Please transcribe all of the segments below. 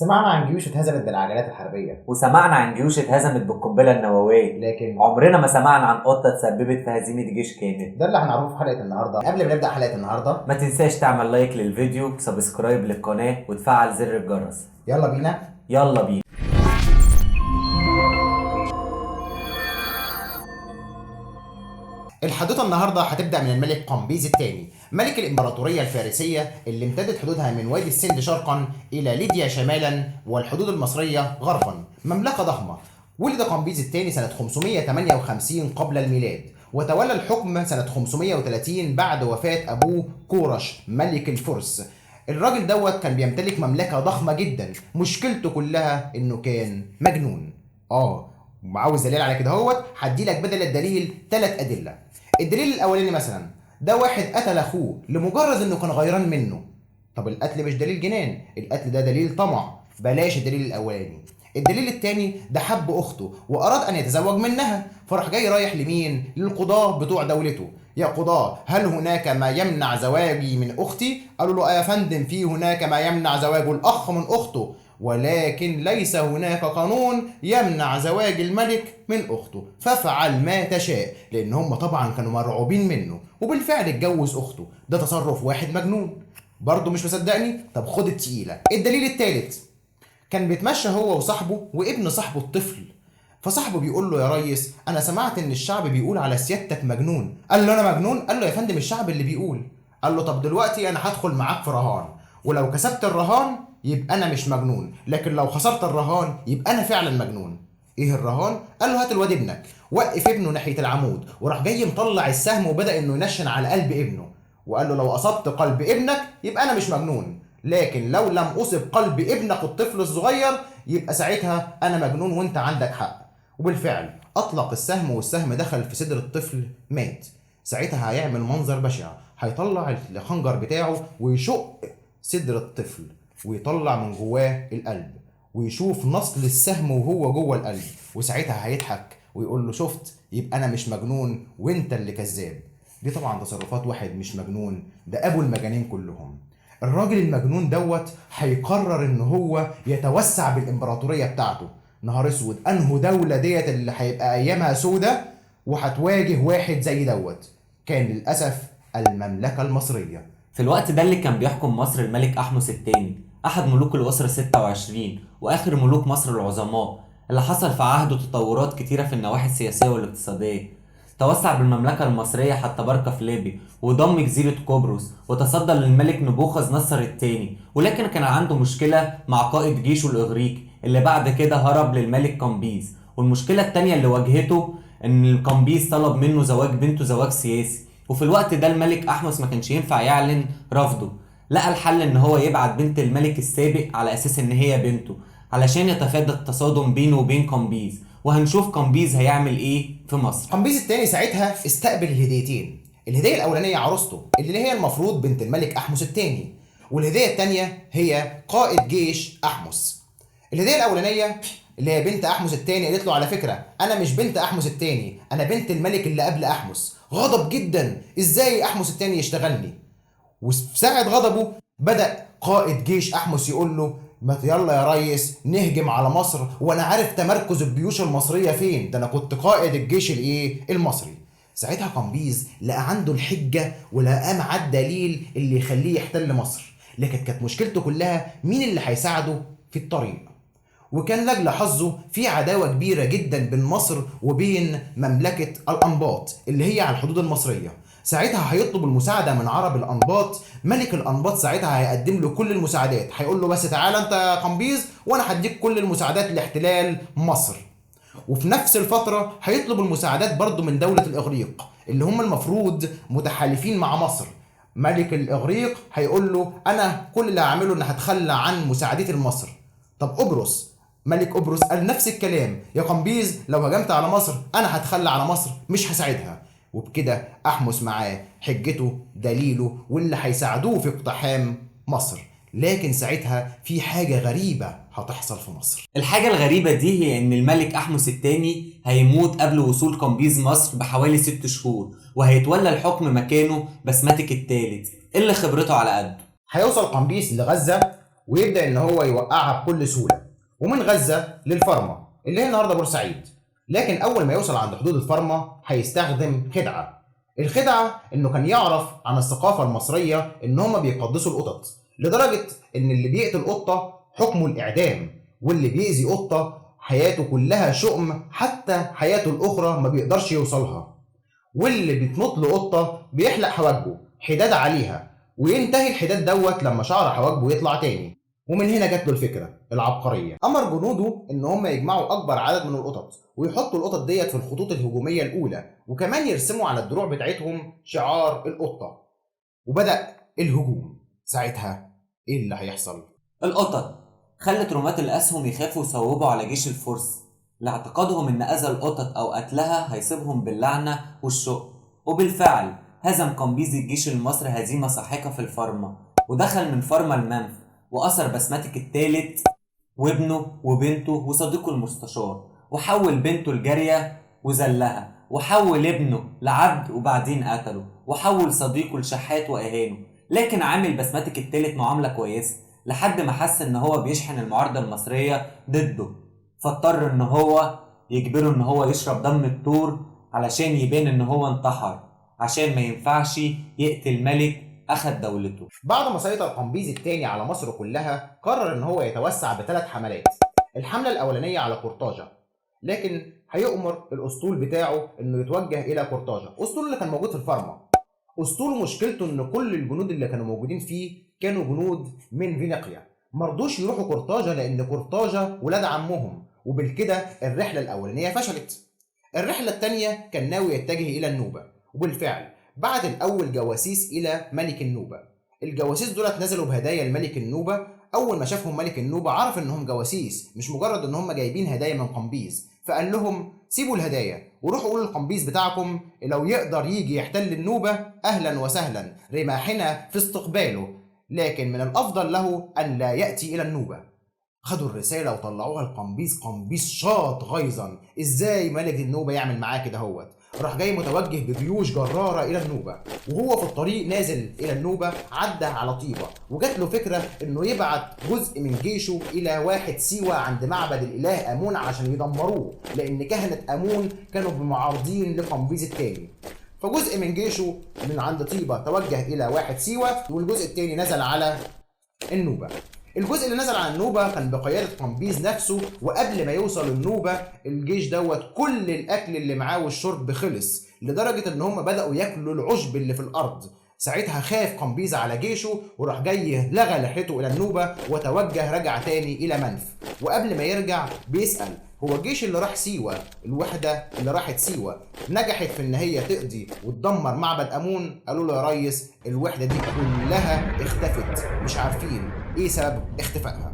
سمعنا عن جيوش اتهزمت بالعجلات الحربية، وسمعنا عن جيوش اتهزمت بالقنبلة النووية، لكن عمرنا ما سمعنا عن قطة تسببت في هزيمة جيش كامل. ده اللي هنعرفه في حلقة النهاردة. قبل ما نبدأ حلقة النهاردة ما تنساش تعمل لايك للفيديو، سبسكرايب للقناة، وتفعل زر الجرس. يلا بينا. يلا بينا. الحدوثة النهاردة هتبدأ من الملك قمبيز الثاني، ملك الإمبراطورية الفارسية اللي امتدت حدودها من وادي السند شرقا إلى ليديا شمالا والحدود المصرية غربا. مملكة ضخمة. ولد قمبيز الثاني سنة 558 قبل الميلاد، وتولى الحكم سنة 530 بعد وفاة أبوه كورش ملك الفرس. الراجل دوت كان بيمتلك مملكة ضخمة جدا، مشكلته كلها إنه كان مجنون. وعاوز دليل على كده اهوت، هدي لك بدل الدليل 3 أدلة. الدليل الأولاني مثلا، ده واحد قتل أخوه لمجرد إنه كان غيران منه. طب القتل مش دليل جنان، القتل ده دليل طمع، بلاش الدليل الأولاني. الدليل الثاني، ده حب أخته وأراد أن يتزوج منها، فراح جاي رايح لمين؟ للقضاة بتوع دولته. يا قضاة، هل هناك ما يمنع زواجي من أختي؟ قالوا له يا فندم، في هناك ما يمنع زواج الأخ من أخته، ولكن ليس هناك قانون يمنع زواج الملك من أخته، فافعل ما تشاء. لأن هم طبعا كانوا مرعوبين منه، وبالفعل اتجوز أخته. ده تصرف واحد مجنون. برضه مش مصدقني؟ طب خد التقيلة. الدليل الثالث، كان بيتمشى هو وصاحبه وابن صاحبه الطفل، فصاحبه بيقول له يا ريس، انا سمعت ان الشعب بيقول على سيادتك مجنون. قال له انا مجنون؟ قال له يا فندم الشعب اللي بيقول. قال له طب دلوقتي انا هدخل معاك في رهان، ولو كسبت الرهان يبقى انا مش مجنون، لكن لو خسرت الرهان يبقى انا فعلا مجنون. ايه الرهان؟ قال له هات الواد ابنك. وقف ابنه ناحيه العمود، وراح جاي مطلع السهم وبدا انه ينشن على قلب ابنه، وقال له لو اصبت قلب ابنك يبقى انا مش مجنون، لكن لو لم اصب قلب ابنك الطفل الصغير يبقى ساعتها انا مجنون وانت عندك حق. وبالفعل اطلق السهم، والسهم دخل في صدر الطفل، مات. ساعتها هيعمل منظر بشع، هيطلع الخنجر بتاعه ويشق صدر الطفل ويطلع من جواه القلب، ويشوف نصل السهم وهو جوه القلب، وساعتها هيضحك ويقول له شفت، يبقى انا مش مجنون وانت اللي كذاب. دي طبعا تصرفات واحد مش مجنون، ده ابو المجانين كلهم. الراجل المجنون دوت هيقرر ان هو يتوسع بالامبراطوريه بتاعته. نهار اسود، انهو دوله ديت اللي هيبقى ايامها سودة وهتواجه واحد زي دوت؟ كان للاسف المملكه المصريه. في الوقت ده اللي كان بيحكم مصر الملك أحمس الثاني، أحد ملوك الأسرة 26 وآخر ملوك مصر العظماء، اللي حصل في عهده تطورات كتيرة في النواحي السياسية والاقتصادية. توسع بالمملكة المصرية حتى بركة في ليبيا، وضم جزيرة قبرص، وتصدى للملك نبوخذ نصر الثاني، ولكن كان عنده مشكلة مع قائد جيشه الإغريقي اللي بعد كده هرب للملك قمبيز. والمشكلة التانية اللي واجهته إن القمبيز طلب منه زواج بنته زواج سياسي، وفي الوقت ده الملك أحمس ما كانش ينفع يعلن رفضه. لقى الحل ان هو يبعت بنت الملك السابق على اساس ان هي بنته، علشان يتفادى التصادم بينه وبين قمبيز. وهنشوف قمبيز هيعمل ايه في مصر. قمبيز الثاني ساعتها استقبل الهديتين. الهديه الاولانيه عروسته اللي هي المفروض بنت الملك احمس الثاني، والهديه الثانيه هي قائد جيش احمس. الهديه الاولانيه اللي هي بنت احمس الثاني قالت له على فكره انا مش بنت احمس الثاني، انا بنت الملك اللي قبل احمس. غضب جدا، ازاي احمس الثاني يشتغلني؟ وفي ساعة غضبه بدأ قائد جيش أحمس يقول له ما يلا يا ريس نهجم على مصر، وانا عارف تمركز الجيوش المصرية فين، ده انا كنت قائد الجيش المصري. ساعتها قمبيز لقى عنده الحجة ولقى معاه الدليل اللي يخليه يحتل مصر، لكن كانت مشكلته كلها مين اللي هيساعده في الطريق. وكان لاجل حظه في عداوة كبيرة جدا بين مصر وبين مملكة الأنباط اللي هي على الحدود المصرية. ساعتها هيطلب المساعدة من عرب الأنباط. ملك الأنباط ساعتها هيقدم له كل المساعدات، هيقول له بس تعالى أنت يا قمبيز وأنا هديك كل المساعدات لاحتلال مصر. وفي نفس الفترة هيطلب المساعدات برضو من دولة الإغريق اللي هم المفروض متحالفين مع مصر. ملك الإغريق هيقول له أنا كل اللي هعمله إن هتخلى عن مساعدتي لمصر. طب قبرص، ملك قبرص قال نفس الكلام، يا قمبيز لو هجمت على مصر أنا هتخلى على مصر مش هساعدها. وبكده أحمس معاه حجته دليله واللي هيساعدوه في اقتحام مصر. لكن ساعتها في حاجة غريبة هتحصل في مصر. الحاجة الغريبة دي هي ان الملك أحمس الثاني هيموت قبل وصول قمبيز مصر بحوالي 6 شهور، وهيتولى الحكم مكانه بسمتك الثالث اللي خبرته على قده. هيوصل قمبيز لغزة ويبدأ إن هو يوقعها بكل سهولة، ومن غزة للفرمة اللي هي النهارده بورسعيد. لكن أول ما يوصل عند حدود الفرمة هيستخدم خدعة. الخدعة إنه كان يعرف عن الثقافة المصرية إن هما بيقدسوا القطط، لدرجة إن اللي بيقتل قطة حكمه الإعدام، واللي بيأذي قطة حياته كلها شؤم، حتى حياته الأخرى ما بيقدرش يوصلها، واللي بتنط له قطة بيحلق حواجبه حداد عليها، وينتهي الحداد دوت لما شعر حواجبه يطلع تاني. ومن هنا جات له الفكرة العبقرية. أمر جنوده إن هم يجمعوا أكبر عدد من القطط، ويحطوا القطط ديت في الخطوط الهجومية الأولى، وكمان يرسموا على الدروع بتاعتهم شعار القطة. وبدأ الهجوم. ساعتها إيه اللي هيحصل؟ القطط خلت رماة الأسهم يخافوا يصوبوا على جيش الفرس لاعتقادهم إن أذى القطط أو قتلها هيصيبهم باللعنة والشق. وبالفعل هزم قمبيز الجيش المصري هزيمة ساحقة في الفرمة، ودخل من فرمة المنف وأسر بسمتك الثالث وابنه وبنته وصديقه المستشار، وحول بنته الجارية وذلها، وحول ابنه لعبد وبعدين قتله، وحول صديقه لشحات وأهانه. لكن عامل بسمتك الثالث معاملة كويسة لحد ما حس ان هو بيشحن المعارضة المصرية ضده، فاضطر ان هو يجبره ان هو يشرب دم الثور علشان يبان ان هو انتحر، عشان ما ينفعش يقتل ملك اخد دولته. بعد ما سيطر قمبيز الثاني على مصر كلها، قرر ان هو يتوسع ب3 حملات. الحملة الأولانية على قرطاجة، لكن هيؤمر الأسطول بتاعه انه يتوجه إلى قرطاجة، أسطول اللي كان موجود في الفرمة. أسطول مشكلته ان كل الجنود اللي كانوا موجودين فيه كانوا جنود من فينيقيا، مرضوش يروحوا قرطاجة لأن قرطاجة ولاد عمهم، وبالكده الرحلة الأولانية فشلت. الرحلة الثانية كان ناوي يتجه إلى النوبة، وبالفعل بعت الأول جواسيس إلى ملك النوبة. الجواسيس دولت نزلوا بهدايا لملك النوبة. أول ما شافهم ملك النوبة عرف إنهم جواسيس، مش مجرد إن هم جايبين هدايا من قمبيز، فقال لهم سيبوا الهدايا وروحوا قولوا للقمبيز بتاعكم لو يقدر يجي يحتل النوبة أهلا وسهلا، رماحنا في استقباله، لكن من الأفضل له أن لا يأتي إلى النوبة. خدوا الرسالة وطلعوها لقمبيز. قمبيز شاط غيظا، ازاي ملك النوبة يعمل معاه كده هوت. راح جاي متوجه بجيوش جرارة إلى النوبة، وهو في الطريق نازل إلى النوبة عدى على طيبة، وجات له فكرة إنه يبعت جزء من جيشه إلى واحد سيوة عند معبد الإله آمون عشان يدمروه، لأن كهنة آمون كانوا معارضين لقمبيز الثاني. فجزء من جيشه من عند طيبة توجه إلى واحد سيوة، والجزء الثاني نزل على النوبة. الجزء اللي نزل على النوبة كان بقيادة قمبيز نفسه، وقبل ما يوصل النوبة الجيش دوت كل الأكل اللي معاه والشرب خلص، لدرجة إن هم بدأوا ياكلوا العشب اللي في الأرض. ساعتها خاف قمبيز على جيشه وراح جاي لغى لحيته إلى النوبة وتوجه رجع تاني إلى منف. وقبل ما يرجع بيسأل هو الجيش اللي راح سيوة، الوحدة اللي راحت سيوة نجحت في ان هي تقضي وتدمر معبد امون؟ قالوا له يا ريس الوحدة دي كلها اختفت، مش عارفين ايه سبب اختفائها.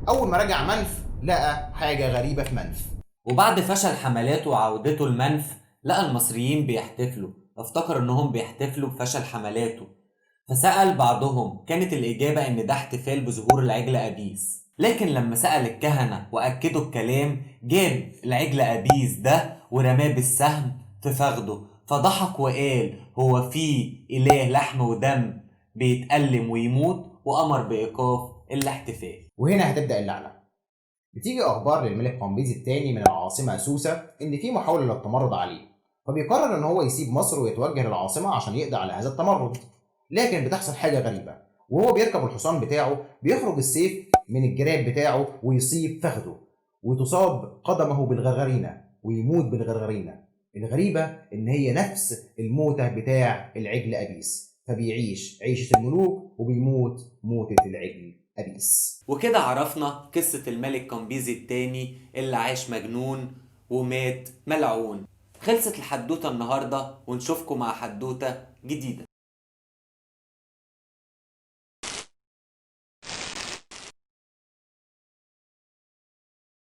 اول ما رجع منف لقى حاجة غريبة في منف. وبعد فشل حملاته وعودته لمنف لقى المصريين بيحتفلوا، افتكر انهم بيحتفلوا بفشل حملاته، فسأل بعضهم كانت الإجابة إن ده احتفال بظهور العجل أبيس. لكن لما سأل الكهنة وأكدوا الكلام جاب العجل أبيس ده ورماه بالسهم في فخده، فضحك وقال هو في إله لحم ودم بيتألم ويموت، وأمر بإيقاف الاحتفال. وهنا هتبدأ اللعنة. بتيجي أخبار للملك قمبيز الثاني من العاصمة سوسة إن في محاولة للتمرد عليه، فبيقرر إن هو يسيب مصر ويتوجه للعاصمة عشان يقضي على هذا التمرد. لكن بتحصل حاجة غريبة، وهو بيركب الحصان بتاعه بيخرج السيف من الجراب بتاعه ويصيب فخده، وتصاب قدمه بالغرغرينة ويموت بالغرغرينة. الغريبة إن هي نفس الموتة بتاع العجل أبيس، فبيعيش عيشة الملوك وبيموت موتة العجل أبيس. وكده عرفنا قصة الملك قمبيز الثاني اللي عاش مجنون ومات ملعون. خلصت الحدوتة النهاردة، ونشوفكم مع حدوتة جديدة.